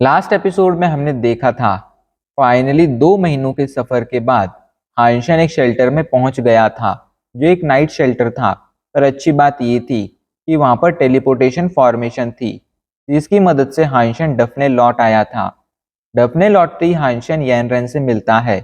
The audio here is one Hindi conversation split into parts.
लास्ट एपिसोड में हमने देखा था फाइनली 2 महीनों के सफर के बाद हाइंशन एक शेल्टर में पहुंच गया था जो एक नाइट शेल्टर था। पर अच्छी बात ये थी कि वहां पर टेलीपोर्टेशन फॉर्मेशन थी जिसकी मदद से हाइंशन डफने लौट आया था। डफने लौटते ही हाइंशन यैनरेन से मिलता है।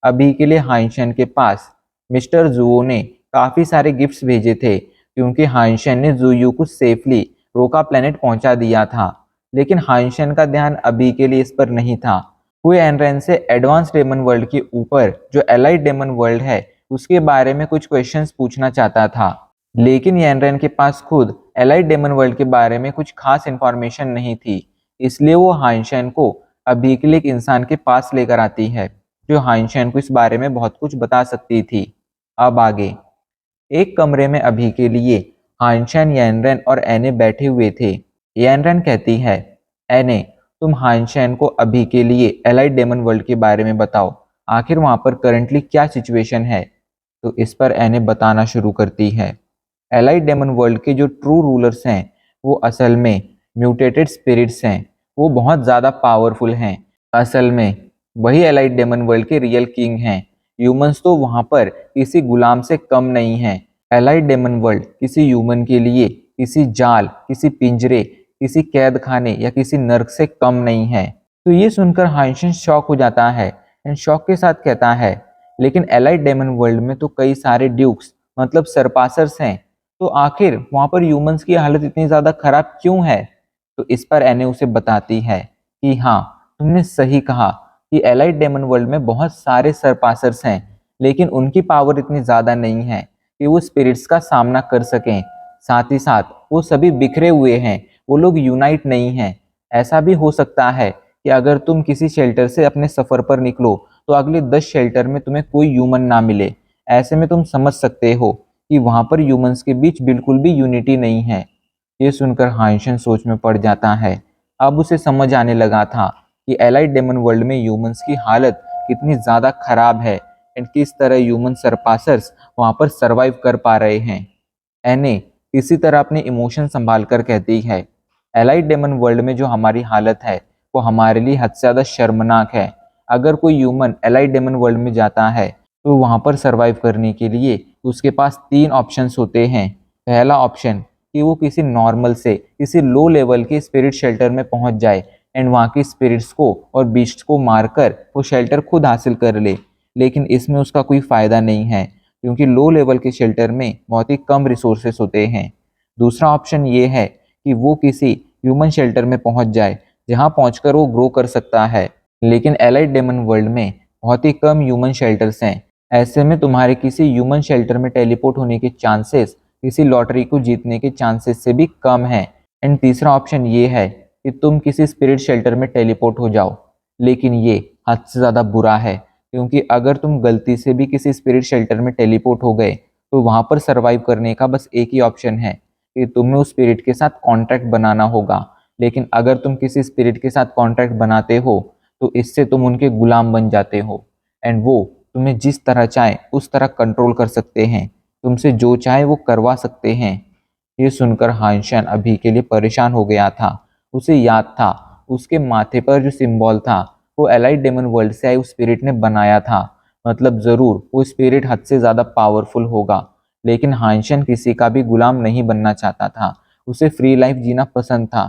अभी के लिए हाइंशन के पास मिस्टर जुओ ने काफी सारे गिफ्ट्स भेजे थे क्योंकि हाइंशन ने जुयू को सेफली रोका प्लेनेट पहुंचा दिया था। लेकिन हाइंशन का ध्यान अभी के लिए इस पर नहीं था। वो एनरेन से एडवांस डेमन वर्ल्ड के ऊपर जो एलाइट डेमन वर्ल्ड है उसके बारे में कुछ क्वेश्चंस पूछना चाहता था। लेकिन एनरेन के पास खुद एलाइट डेमन वर्ल्ड के बारे में कुछ खास इंफॉर्मेशन नहीं थी। इसलिए वो हाइंशन को अभी के लिए एक इंसान के पास लेकर आती है जो हाइंशन को इस बारे में बहुत कुछ बता सकती थी। अब आगे एक कमरे में अभी के लिए हाइंशन, यैनरेन और एने बैठे हुए थे। यैनरेन कहती है, एने तुम हाइंशन को अभी के लिए एलाइट डेमन वर्ल्ड के बारे में बताओ, आखिर वहां पर करंटली क्या सिचुएशन है। तो इस पर एने बताना शुरू करती है। एलाइट डेमन वर्ल्ड के जो ट्रू रूलर्स हैं वो असल में म्यूटेटेड स्पिरिट्स हैं। वो बहुत ज़्यादा पावरफुल हैं। असल में वही एलाइट डेमन वर्ल्ड के रियल किंग हैं। ह्यूमंस तो वहां पर किसी गुलाम से कम नहीं हैं। एलाइट डेमन वर्ल्ड किसी ह्यूमन के लिए किसी जाल, किसी पिंजरे, किसी कैद खाने या किसी नर्क से कम नहीं है। तो ये सुनकर हाइंशन शॉक हो जाता है एंड शॉक के साथ कहता है, लेकिन एलाइट डेमन वर्ल्ड में तो कई सारे ड्यूक्स मतलब सरपासर्स हैं, तो आखिर वहां पर ह्यूमंस की हालत इतनी ज्यादा खराब क्यों है। तो इस पर एने उसे बताती है कि हाँ, तुमने सही कहा कि एलाइट डेमन वर्ल्ड में बहुत सारे सरपासर्स हैं, लेकिन उनकी पावर इतनी ज्यादा नहीं है कि वो स्पिरिट्स का सामना कर सकें। साथ ही साथ वो सभी बिखरे हुए हैं, वो लोग यूनाइट नहीं हैं। ऐसा भी हो सकता है कि अगर तुम किसी शेल्टर से अपने सफर पर निकलो तो अगले 10 शेल्टर में तुम्हें कोई ह्यूमन ना मिले। ऐसे में तुम समझ सकते हो कि वहां पर ह्यूमंस के बीच बिल्कुल भी यूनिटी नहीं है। ये सुनकर हाइंशन सोच में पड़ जाता है। अब उसे समझ आने लगा था कि एलाइट डेमन वर्ल्ड में ह्यूमंस की हालत कितनी ज्यादा खराब है एंड किस तरह ह्यूमन सरपासर्स वहां पर सरवाइव कर पा रहे हैं। एने इसी तरह अपने इमोशन संभाल कर कहती है, एलाइट डेमन वर्ल्ड में जो हमारी हालत है वो हमारे लिए हद से ज़्यादा शर्मनाक है। अगर कोई ह्यूमन एलाइट डेमन वर्ल्ड में जाता है तो वहाँ पर सरवाइव करने के लिए उसके पास 3 ऑप्शंस होते हैं। पहला ऑप्शन कि वो किसी नॉर्मल से किसी लो लेवल के स्पिरिट शेल्टर में पहुँच जाए एंड वहाँ की स्पिरिट्स को और बीस्ट्स को मारकर वो शेल्टर खुद हासिल कर ले। लेकिन इसमें उसका कोई फ़ायदा नहीं है क्योंकि लो लेवल के शेल्टर में बहुत ही कम रिसोर्सेस होते हैं। दूसरा ऑप्शन ये है कि वो किसी ह्यूमन शेल्टर में पहुंच जाए जहां पहुंचकर वो ग्रो कर सकता है। लेकिन एलाइट डेमन वर्ल्ड में बहुत ही कम ह्यूमन शेल्टर्स हैं। ऐसे में तुम्हारे किसी ह्यूमन शेल्टर में टेलीपोर्ट होने के चांसेस किसी लॉटरी को जीतने के चांसेस से भी कम है। एंड तीसरा ऑप्शन ये है कि तुम किसी स्पिरिट शेल्टर में टेलीपोर्ट हो जाओ। लेकिन ये हद से ज़्यादा बुरा है क्योंकि अगर तुम गलती से भी किसी स्पिरिट शेल्टर में टेलीपोर्ट हो गए तो वहां पर सरवाइव करने का बस एक ही ऑप्शन है कि तुम्हें उस स्पिरिट के साथ कॉन्ट्रैक्ट बनाना होगा। लेकिन अगर तुम किसी स्पिरिट के साथ कॉन्ट्रैक्ट बनाते हो तो इससे तुम उनके गुलाम बन जाते हो एंड वो तुम्हें जिस तरह चाहे उस तरह कंट्रोल कर सकते हैं, तुमसे जो चाहे वो करवा सकते हैं। ये सुनकर हाइंशन अभी के लिए परेशान हो गया था। उसे याद था उसके माथे पर जो सिंबल था वो एलाइट डेमन वर्ल्ड से आए उस स्पिरिट ने बनाया था। मतलब जरूर वो स्पिरिट हद से ज्यादा पावरफुल होगा। लेकिन हाइंशन किसी का भी गुलाम नहीं बनना चाहता था। उसे फ्री लाइफ जीना पसंद था।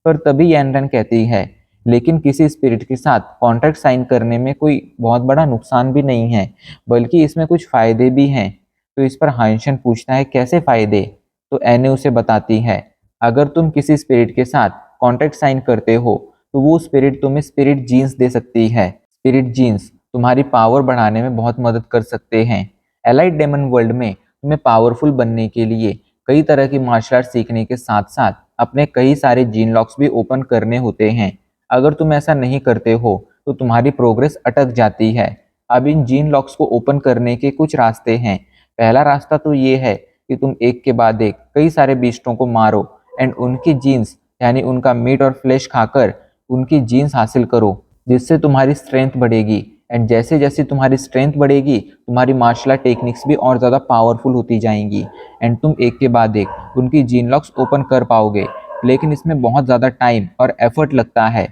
पर तभी एनरन कहती है, लेकिन किसी स्पिरिट के साथ कॉन्ट्रैक्ट साइन करने में कोई बहुत बड़ा नुकसान भी नहीं है, बल्कि इसमें कुछ फायदे भी हैं। तो इस पर हाइंशन पूछता है, कैसे फायदे। तो एने उसे बताती है, अगर तुम किसी स्पिरिट के साथ कॉन्ट्रैक्ट साइन करते हो तो वो स्पिरिट तुम्हें स्पिरिट जीन्स दे सकती है। स्पिरिट जीन्स तुम्हारी पावर बढ़ाने में बहुत मदद कर सकते हैं। एलाइट डेमन वर्ल्ड में तुम्हें पावरफुल बनने के लिए कई तरह की मार्शल आर्ट सीखने के साथ साथ अपने कई सारे जीन लॉक्स भी ओपन करने होते हैं। अगर तुम ऐसा नहीं करते हो तो तुम्हारी प्रोग्रेस अटक जाती है। अब इन जीन लॉक्स को ओपन करने के कुछ रास्ते हैं। पहला रास्ता तो ये है कि तुम एक के बाद एक कई सारे बीस्टों को मारो एंड उनकी जीन्स यानी उनका मीट और फ्लेश खाकर उनकी जीन्स हासिल करो, जिससे तुम्हारी स्ट्रेंथ बढ़ेगी। एंड जैसे जैसे तुम्हारी स्ट्रेंथ बढ़ेगी तुम्हारी मार्शल आर्ट टेक्निक्स भी और ज़्यादा पावरफुल होती जाएंगी एंड तुम एक के बाद एक उनकी जीन लॉक्स ओपन कर पाओगे। लेकिन इसमें बहुत ज़्यादा टाइम और एफर्ट लगता है।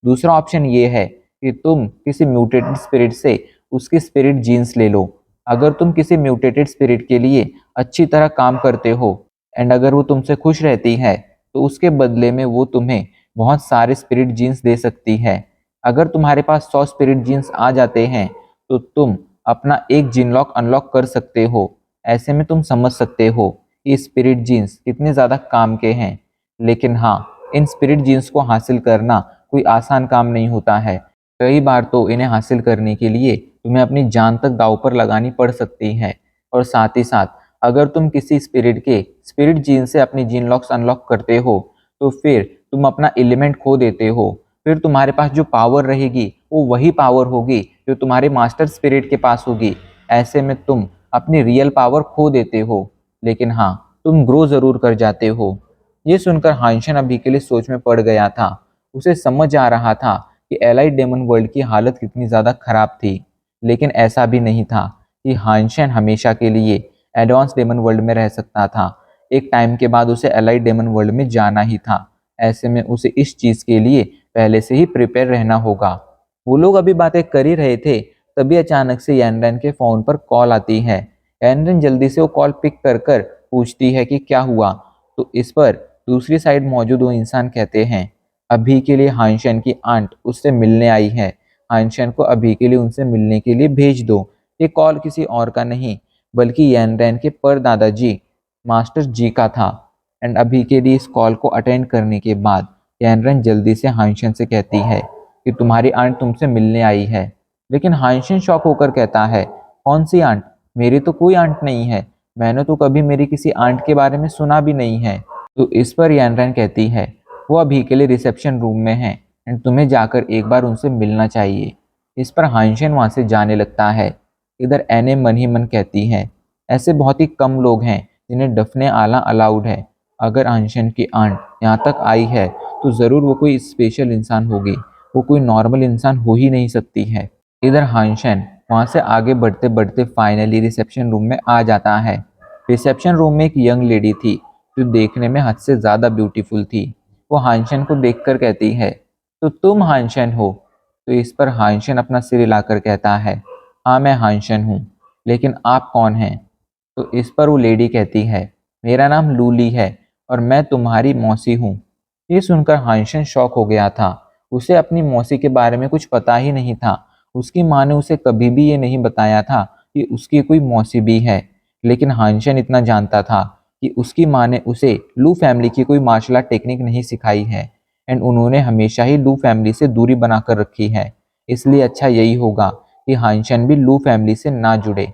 दूसरा ऑप्शन ये है कि तुम किसी म्यूटेटेड स्पिरिट से उसकी स्पिरिट जीन्स ले लो। अगर तुम किसी म्यूटेटेड स्पिरिट के लिए अच्छी तरह काम करते हो एंड अगर वो तुमसे खुश रहती है तो उसके बदले में वो तुम्हें बहुत सारे स्पिरिट जीन्स दे सकती है। अगर तुम्हारे पास 100 स्पिरिट जीन्स आ जाते हैं तो तुम अपना एक जीन लॉक अनलॉक कर सकते हो। ऐसे में तुम समझ सकते हो कि स्पिरिट जीन्स कितने ज़्यादा काम के हैं। लेकिन हाँ, इन स्पिरिट जीन्स को हासिल करना कोई आसान काम नहीं होता है। कई बार तो इन्हें हासिल करने के लिए तुम्हें अपनी जान तक दांव पर लगानी पड़ सकती है। और साथ ही साथ अगर तुम किसी स्पिरिट के स्पिरिट जीन से अपनी जीन लॉक्स अनलॉक करते हो तो फिर तुम अपना एलिमेंट खो देते हो। फिर तुम्हारे पास जो पावर रहेगी वो वही पावर होगी जो तुम्हारे मास्टर स्पिरिट के पास होगी। ऐसे में तुम अपनी रियल पावर खो देते हो, लेकिन हाँ, तुम ग्रो ज़रूर कर जाते हो। ये सुनकर हाइंशन अभी के लिए सोच में पड़ गया था। उसे समझ आ रहा था कि एलाइड डेमन वर्ल्ड की हालत कितनी ज़्यादा खराब थी, लेकिन ऐसा भी नहीं था कि हाइंशन हमेशा के लिए एडवांस डेमन वर्ल्ड में रह सकता था। एक टाइम के बाद उसे एलाइड डेमन वर्ल्ड में जाना ही था। ऐसे में उसे इस चीज़ के लिए पहले से ही प्रिपेयर रहना होगा। वो लोग अभी बातें कर ही रहे थे, तभी अचानक से यानरन के फ़ोन पर कॉल आती है। यानरन जल्दी से वो कॉल पिक कर कर पूछती है कि क्या हुआ। तो इस पर दूसरी साइड मौजूद वो इंसान कहते हैं, अभी के लिए हाइंशन की आंट उससे मिलने आई है। हाइंशन को अभी के लिए उनसे मिलने के लिए भेज दो। ये कॉल किसी और का नहीं बल्कि यानरन के पर दादाजी मास्टर जी का था। एंड अभी के लिए इस कॉल को अटेंड करने के बाद यानरन जल्दी से हाइंशन से कहती है कि तुम्हारी आंट तुमसे मिलने आई है। लेकिन हाइंशन शॉक होकर कहता है, कौन सी आंट? मेरी तो कोई आंट नहीं है। मैंने तो कभी मेरी किसी आंट के बारे में सुना भी नहीं है। तो इस पर यानरन कहती है, वो अभी के लिए रिसेप्शन रूम में है एंड तुम्हें जाकर एक बार उनसे मिलना चाहिए। इस पर हाइंशन वहाँ से जाने लगता है। इधर एने मन ही मन कहती है, ऐसे बहुत ही कम लोग हैं जिन्हें डफने आला अलाउड है। अगर हाइंशन की आंट यहाँ तक आई है तो ज़रूर वो कोई स्पेशल इंसान होगी। वो कोई नॉर्मल इंसान हो ही नहीं सकती है। इधर हाइंशन वहाँ से आगे बढ़ते बढ़ते फाइनली रिसेप्शन रूम में आ जाता है। रिसेप्शन रूम में एक यंग लेडी थी जो देखने में हद से ज़्यादा ब्यूटीफुल थी। वो हाइंशन को देखकर कहती है, तो तुम हाइंशन हो? तो इस पर हाइंशन अपना सिर हिलाकर कहता है, हाँ मैं हाइंशन हूँ, लेकिन आप कौन हैं? तो इस पर वो लेडी कहती है, मेरा नाम लूली है और मैं तुम्हारी मौसी हूँ। ये सुनकर हाइंशन शॉक हो गया था। उसे अपनी मौसी के बारे में कुछ पता ही नहीं था। उसकी माँ ने उसे कभी भी ये नहीं बताया था कि उसकी कोई मौसी भी है। लेकिन हाइंशन इतना जानता था कि उसकी माँ ने उसे लू फैमिली की कोई मार्शल आर्ट टेक्निक नहीं सिखाई है एंड उन्होंने हमेशा ही लू फैमिली से दूरी बनाकर रखी है। इसलिए अच्छा यही होगा कि हाइंशन भी लू फैमिली से ना जुड़े।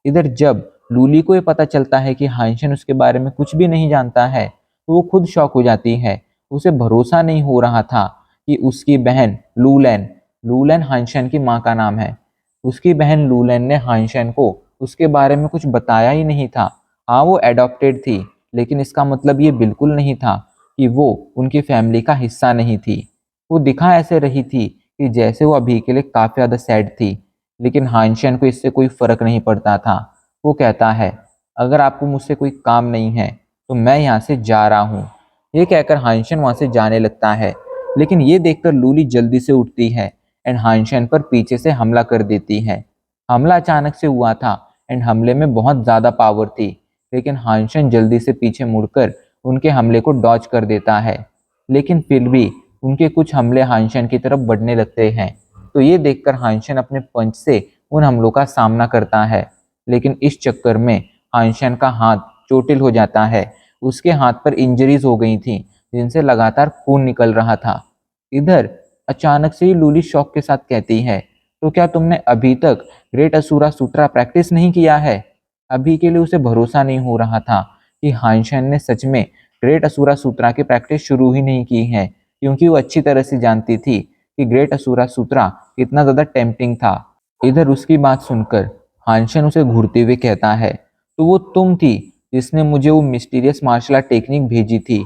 इधर जब लूली को ये पता चलता है कि हाइंशन उसके बारे में कुछ भी नहीं जानता है तो वो खुद शॉक हो जाती है। उसे भरोसा नहीं हो रहा था कि उसकी बहन लूलैन, लूलैन हाइंशन की माँ का नाम है, उसकी बहन लूलैन ने हाइंशन को उसके बारे में कुछ बताया ही नहीं था। हाँ, वो एडॉप्टेड थी, लेकिन इसका मतलब ये बिल्कुल नहीं था कि वो उनकी फैमिली का हिस्सा नहीं थी। वो दिखा ऐसे रही थी कि जैसे वो अभी के लिए काफ़ी ज़्यादा सैड थी, लेकिन हाइंशन को इससे कोई फ़र्क नहीं पड़ता था। वो कहता है, अगर आपको मुझसे कोई काम नहीं है तो मैं यहाँ से जा रहा हूँ। ये कहकर हाइंशन वहाँ से जाने लगता है, लेकिन ये देखकर लूली जल्दी से उठती है एंड हाइंशन पर पीछे से हमला कर देती है। हमला अचानक से हुआ था एंड हमले में बहुत ज़्यादा पावर थी, लेकिन हाइंशन जल्दी से पीछे मुड़कर उनके हमले को डॉज कर देता है। लेकिन फिर भी उनके कुछ हमले हाइंशन की तरफ बढ़ने लगते हैं। तो ये देखकर हाइंशन अपने पंच से उन हमलों का सामना करता है, लेकिन इस चक्कर में हाइंशन का हाथ चोटिल हो जाता है। उसके हाथ पर इंजरीज हो गई थी जिनसे लगातार खून निकल रहा था। इधर अचानक से ही लूली शौक के साथ कहती है, तो क्या तुमने अभी तक ग्रेट असुरा सूत्रा प्रैक्टिस नहीं किया है? अभी के लिए उसे भरोसा नहीं हो रहा था कि हाइंशन ने सच में ग्रेट असुरा सूत्रा की प्रैक्टिस शुरू ही नहीं की है, क्योंकि वो अच्छी तरह से जानती थी कि ग्रेट असुरा सूत्रा कितना ज़्यादा टेम्पटिंग था। इधर उसकी बात सुनकर हाइंशन उसे घूरते हुए कहता है, तो वो तुम थी जिसने मुझे वो मिस्टीरियस मार्शल आर्ट टेक्निक भेजी थी?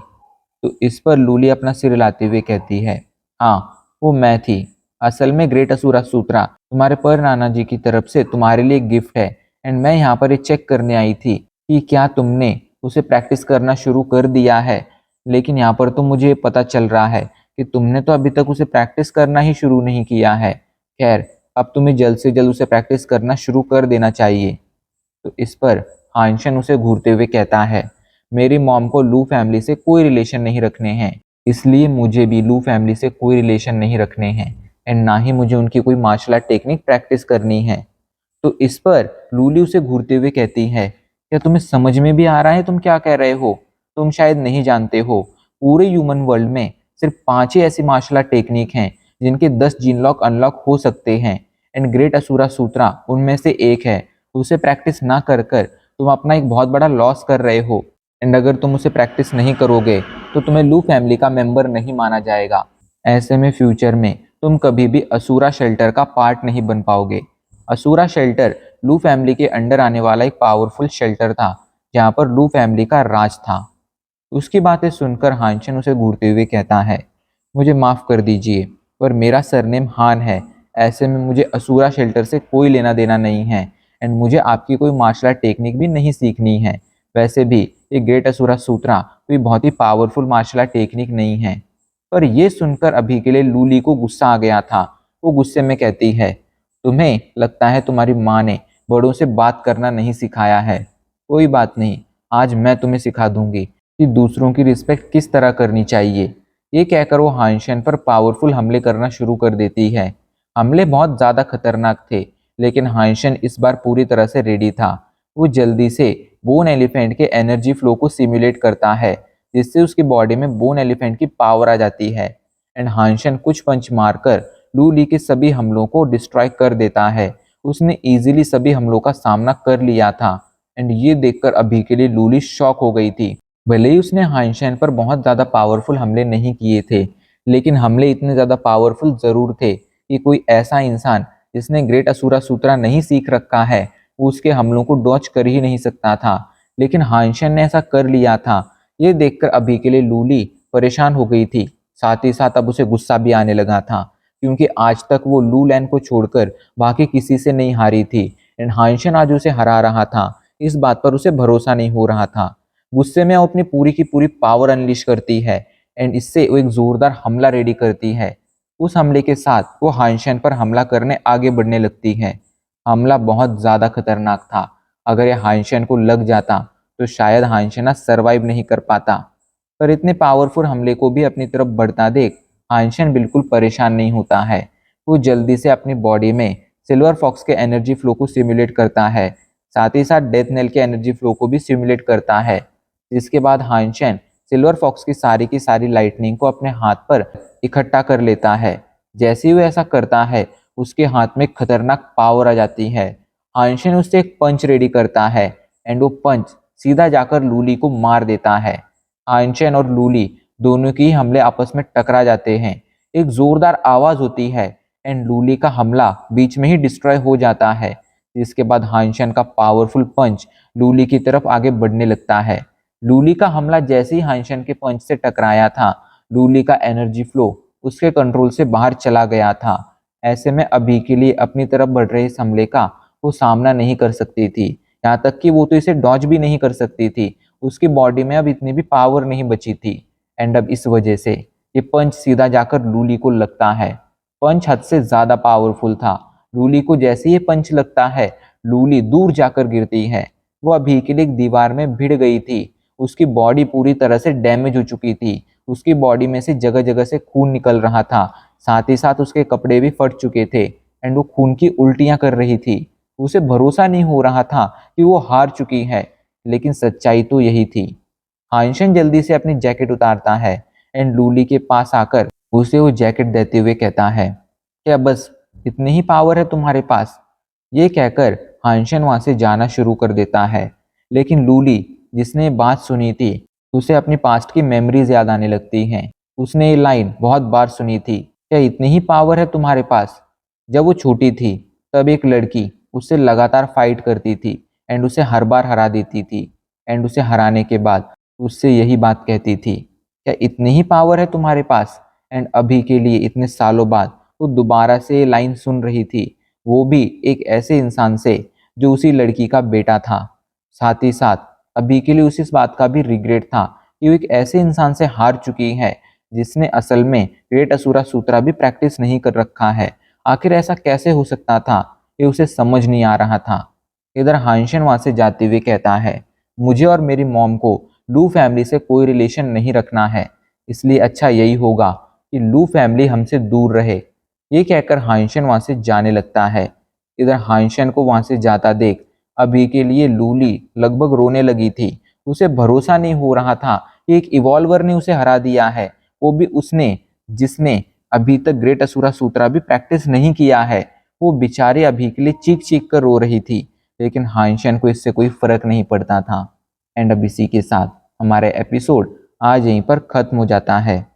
तो इस पर लूली अपना सिर हिलाते हुए कहती है, हाँ वो मैं थी। असल में ग्रेट असुरा सूत्रा तुम्हारे पर नाना जी की तरफ से तुम्हारे लिए एक गिफ्ट है एंड मैं यहाँ पर ये चेक करने आई थी कि क्या तुमने उसे प्रैक्टिस करना शुरू कर दिया है। लेकिन यहाँ पर तो मुझे पता चल रहा है कि तुमने तो अभी तक उसे प्रैक्टिस करना ही शुरू नहीं किया है। खैर, अब तुम्हें जल्द से जल्द उसे प्रैक्टिस करना शुरू कर देना चाहिए। तो इस पर हाइंशन उसे घूरते हुए कहता है, मेरी मॉम को लू फैमिली से कोई रिलेशन नहीं रखने हैं, इसलिए मुझे भी लू फैमिली से कोई रिलेशन नहीं रखने हैं एंड ना ही मुझे उनकी कोई मार्शल आर्ट टेक्निक प्रैक्टिस करनी है। तो इस पर लूली उसे घूरते हुए कहती है, क्या तुम्हें समझ में भी आ रहा है तुम क्या कह रहे हो? तुम शायद नहीं जानते हो, पूरे ह्यूमन वर्ल्ड में सिर्फ 5 ही ऐसी मार्शल आर्ट टेक्निक हैं जिनके 10 जीन लॉक अनलॉक हो सकते हैं एंड ग्रेट असुरा सूत्रा उनमें से एक है। उसे प्रैक्टिस ना कर कर तुम अपना एक बहुत बड़ा लॉस कर रहे हो एंड अगर तुम उसे प्रैक्टिस नहीं करोगे तो तुम्हें लू फैमिली का मेंबर नहीं माना जाएगा। ऐसे में फ्यूचर में तुम कभी भी असुरा शेल्टर का पार्ट नहीं बन पाओगे। असुरा शेल्टर लू फैमिली के अंडर आने वाला एक पावरफुल शेल्टर था जहाँ पर लू फैमिली का राज था। उसकी बातें सुनकर हानशन उसे घूरते हुए कहता है, मुझे माफ़ कर दीजिए पर मेरा सरनेम हान है, ऐसे में मुझे असुरा शेल्टर से कोई लेना देना नहीं है एंड मुझे आपकी कोई मार्शल आर्ट टेक्निक भी नहीं सीखनी है। वैसे भी ये ग्रेट असुरा सूत्रा कोई बहुत ही पावरफुल मार्शल आर्ट टेक्निक नहीं है। पर यह सुनकर अभी के लिए लूली को गुस्सा आ गया था। वो गुस्से में कहती है, तुम्हें लगता है तुम्हारी माँ ने बड़ों से बात करना नहीं सिखाया है। कोई बात नहीं, आज मैं तुम्हें सिखा दूंगी कि दूसरों की रिस्पेक्ट किस तरह करनी चाहिए। ये कहकर वो हानशन पर पावरफुल हमले करना शुरू कर देती है। हमले बहुत ज़्यादा खतरनाक थे लेकिन हानशन इस बार पूरी तरह से रेडी था। वो जल्दी से बोन एलिफेंट के एनर्जी फ्लो को सिमुलेट करता है जिससे उसकी बॉडी में बोन एलिफेंट की पावर आ जाती है एंड हानशन कुछ पंच मारकर लू ली के सभी हमलों को डिस्ट्रॉय कर देता है। उसने इजीली सभी हमलों का सामना कर लिया था एंड ये देखकर अभी के लिए लूली शॉक हो गई थी। भले ही उसने हाइंशन पर बहुत ज़्यादा पावरफुल हमले नहीं किए थे लेकिन हमले इतने ज़्यादा पावरफुल ज़रूर थे कि कोई ऐसा इंसान जिसने ग्रेट असुरा सूत्रा नहीं सीख रखा है वो उसके हमलों को डॉच कर ही नहीं सकता था। लेकिन हाइंशन ने ऐसा कर लिया था। ये देखकर अभी के लिए लूली परेशान हो गई थी, साथ ही साथ अब उसे गुस्सा भी आने लगा था क्योंकि आज तक वो लू लैन को छोड़कर बाकी किसी से नहीं हारी थी एंड हाइंशन आज उसे हरा रहा था। इस बात पर उसे भरोसा नहीं हो रहा था। गुस्से में वो अपनी पूरी की पूरी पावर अनलिश करती है एंड इससे वो एक जोरदार हमला रेडी करती है। उस हमले के साथ वो हाइंशन पर हमला करने आगे बढ़ने लगती है। हमला बहुत ज़्यादा खतरनाक था। अगर ये हाइंशन को लग जाता तो शायद हाइंशन सरवाइव नहीं कर पाता। पर इतने पावरफुल हमले को भी अपनी तरफ बढ़ता देख हाइंशन बिल्कुल परेशान नहीं होता है। वो जल्दी से अपनी बॉडी में सिल्वर फॉक्स के एनर्जी फ्लो को सिमुलेट करता है, साथ ही साथ डेथ नेल के एनर्जी फ्लो को भी सिमुलेट करता है। जिसके बाद हाइंशन सिल्वर फॉक्स की सारी लाइटनिंग को अपने हाथ पर इकट्ठा कर लेता है। जैसे ही वो ऐसा करता है उसके हाथ में खतरनाक पावर आ जाती है। हाइंशन उससे एक पंच रेडी करता है एंड वो पंच सीधा जाकर लूली को मार देता है। हाइंशन और लूली दोनों की हमले आपस में टकरा जाते हैं। एक जोरदार आवाज होती है एंड लूली का हमला बीच में ही डिस्ट्रॉय हो जाता है। जिसके बाद हाइंशन का पावरफुल पंच लूली की तरफ आगे बढ़ने लगता है। लूली का हमला जैसे ही हाइंशन के पंच से टकराया था, लूली का एनर्जी फ्लो उसके कंट्रोल से बाहर चला गया था। ऐसे में अभी के लिए अपनी तरफ बढ़ रहे इस हमले का वो सामना नहीं कर सकती थी। यहाँ तक कि वो तो इसे डॉज भी नहीं कर सकती थी। उसकी बॉडी में अब इतनी भी पावर नहीं बची थी एंड अब इस वजह से ये पंच सीधा जाकर लूली को लगता है। पंच हद से ज्यादा पावरफुल था। लूली को जैसे ही पंच लगता है लूली दूर जाकर गिरती है। वो अभी के लिए एक दीवार में भिड़ गई थी। उसकी बॉडी पूरी तरह से डैमेज हो चुकी थी। उसकी बॉडी में से जगह जगह से खून निकल रहा था, साथ ही साथ उसके कपड़े भी फट चुके थे एंड वो खून की उल्टियां कर रही थी। उसे भरोसा नहीं हो रहा था कि वो हार चुकी है, लेकिन सच्चाई तो यही थी। हाइंशन जल्दी से अपनी जैकेट उतारता है एंड लूली के पास आकर उसे वो जैकेट देते हुए कहता है, क्या बस इतनी ही पावर है तुम्हारे पास? ये कहकर हाइंशन वहां से जाना शुरू कर देता है। लेकिन लूली जिसने बात सुनी थी उसे अपनी पास्ट की मेमोरीज याद आने लगती हैं। उसने ये लाइन बहुत बार सुनी थी, क्या इतनी ही पावर है तुम्हारे पास? जब वो छोटी थी तब एक लड़की उससे लगातार फाइट करती थी एंड उसे हर बार हरा देती थी एंड उसे हराने के बाद उससे यही बात कहती थी, क्या इतनी ही पावर है तुम्हारे पास? एंड अभी के लिए इतने सालों बाद वो दोबारा से ये लाइन सुन रही थी, वो भी एक ऐसे इंसान से जो उसी लड़की का बेटा था। साथ ही साथ अभी के लिए उसे इस बात का भी रिग्रेट था कि वो एक ऐसे इंसान से हार चुकी है जिसने असल में ग्रेट असुरा सूत्रा भी प्रैक्टिस नहीं कर रखा है। आखिर ऐसा कैसे हो सकता था, ये उसे समझ नहीं आ रहा था। इधर हाइंशन वहां से जाते हुए कहता है, मुझे और मेरी मॉम को लू फैमिली से कोई रिलेशन नहीं रखना है, इसलिए अच्छा यही होगा कि लू फैमिली हमसे दूर रहे। ये कहकर हाइंशन वहां से जाने लगता है। इधर हाइंशन को वहां से जाता देख अभी के लिए लूली लगभग रोने लगी थी। उसे भरोसा नहीं हो रहा था कि एक इवॉल्वर ने उसे हरा दिया है, वो भी उसने जिसने अभी तक ग्रेट असुरा सूत्रा भी प्रैक्टिस नहीं किया है। वो बेचारे अभी के लिए चीख चीख कर रो रही थी, लेकिन हाइंशन को इससे कोई फर्क नहीं पड़ता था। एंड अब इसी के साथ हमारे एपिसोड आज यहीं पर खत्म हो जाता है।